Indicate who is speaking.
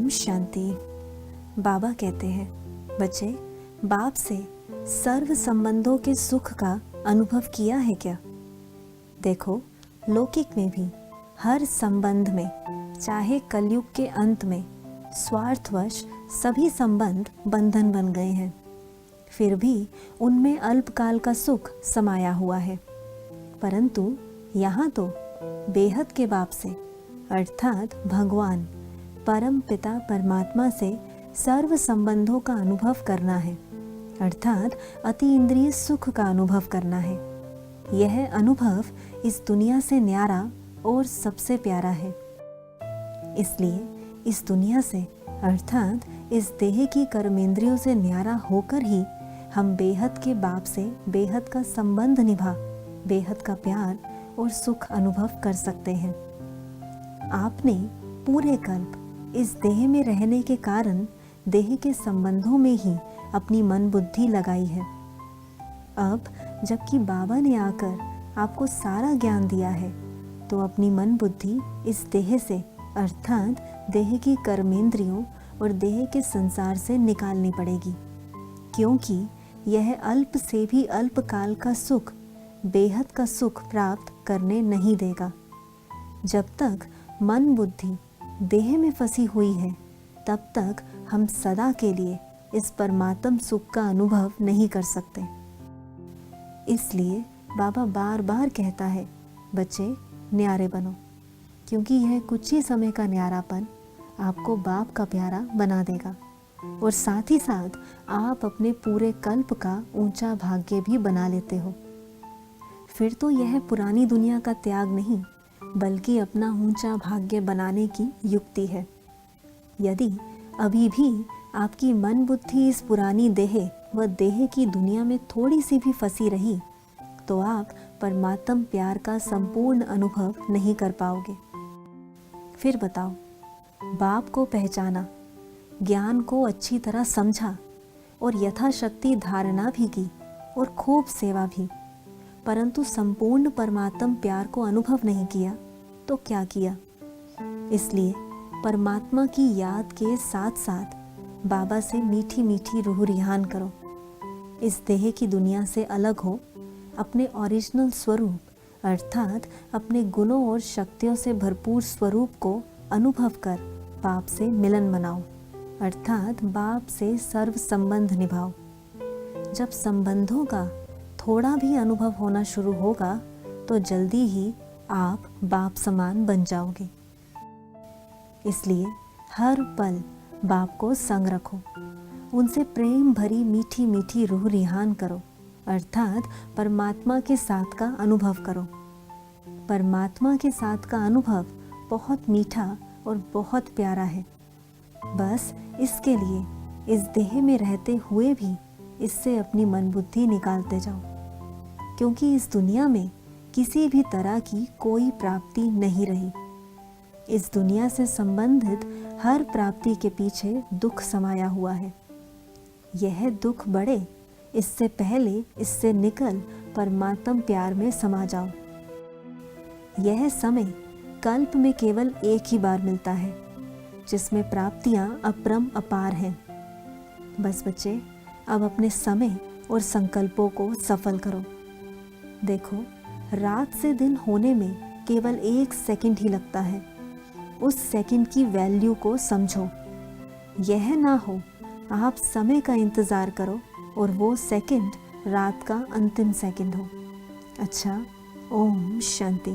Speaker 1: ओम शांति। बाबा कहते हैं, बच्चे, बाप से सर्व संबंधों के सुख का अनुभव किया है क्या? देखो, लौकिक में भी हर संबंध में, चाहे कलयुग के अंत में, स्वार्थवश सभी संबंध बंधन बन गए हैं। फिर भी उनमें अल्पकाल का सुख समाया हुआ है। परंतु यहाँ तो बेहद के बाप से अर्थात भगवान परम पिता परमात्मा से सर्व संबंधों का अनुभव करना है, अर्थात अति इंद्रिय सुख का अनुभव करना है। यह अनुभव इस दुनिया से न्यारा और सबसे प्यारा है। इसलिए इस दुनिया से अर्थात इस देह की कर्मेंद्रियों से न्यारा होकर ही हम बेहद के बाप से बेहद का संबंध निभा बेहद का प्यार और सुख अनुभव कर सकते हैं। आपने पूरे कल्प इस देह में रहने के कारण देह के संबंधों में ही अपनी मन बुद्धि लगाई है। अब जबकि बाबा ने आकर आपको सारा ज्ञान दिया है, तो अपनी मन बुद्धि इस देह से अर्थात देह की कर्मेंद्रियों और देह के संसार से निकालनी पड़ेगी, क्योंकि यह अल्प से भी अल्प काल का सुख बेहद का सुख प्राप्त करने नहीं देगा। जब तक मन बुद्धि देह में फंसी हुई है, तब तक हम सदा के लिए इस परमात्म सुख का अनुभव नहीं कर सकते। इसलिए बाबा बार बार कहता है, बच्चे न्यारे बनो, क्योंकि यह कुछ ही समय का न्यारापन आपको बाप का प्यारा बना देगा और साथ ही साथ आप अपने पूरे कल्प का ऊंचा भाग्य भी बना लेते हो। फिर तो यह पुरानी दुनिया का त्याग नहीं, बल्कि अपना ऊंचा भाग्य बनाने की युक्ति है। यदि अभी भी आपकी मन बुद्धि इस पुरानी देह व देह की दुनिया में थोड़ी सी भी फंसी रही, तो आप परमात्म प्यार का संपूर्ण अनुभव नहीं कर पाओगे। फिर बताओ, बाप को पहचाना, ज्ञान को अच्छी तरह समझा और यथाशक्ति धारणा भी की और खूब सेवा भी, परंतु संपूर्ण परमात्म प्यार को अनुभव नहीं किया तो क्या किया? इसलिए परमात्मा की याद के साथ साथ बाबा से मीठी मीठी रूह रिहान करो। इस देह की दुनिया से अलग हो, अपने ओरिजिनल स्वरूप अर्थात अपने गुणों और शक्तियों से भरपूर स्वरूप को अनुभव कर बाप से मिलन मनाओ, अर्थात बाप से सर्व संबंध निभाओ। जब संबंधों का थोड़ा भी अनुभव होना शुरू होगा, तो जल्दी ही आप बाप समान बन जाओगे। इसलिए हर पल बाप को संग रखो, उनसे प्रेम भरी मीठी मीठी रूह रिहान करो, अर्थात परमात्मा के साथ का अनुभव करो। परमात्मा के साथ का अनुभव बहुत मीठा और बहुत प्यारा है। बस इसके लिए इस देह में रहते हुए भी इससे अपनी मन बुद्धि निकालते जाओ, क्योंकि इस दुनिया में किसी भी तरह की कोई प्राप्ति नहीं रही। इस दुनिया से संबंधित हर प्राप्ति के पीछे दुख समाया हुआ है। यह दुख बढ़े, इससे पहले इससे निकल परमात्म प्यार में समा जाओ। यह समय कल्प में केवल एक ही बार मिलता है, जिसमें प्राप्तियां अपरम अपार हैं। बस बच्चे, अब अपने समय और संकल्पों को सफल करो। देखो, रात से दिन होने में केवल 1 सेकंड ही लगता है। उस सेकंड की वैल्यू को समझो। यह ना हो आप समय का इंतज़ार करो और वो सेकंड रात का अंतिम सेकंड हो। अच्छा, ओम शांति।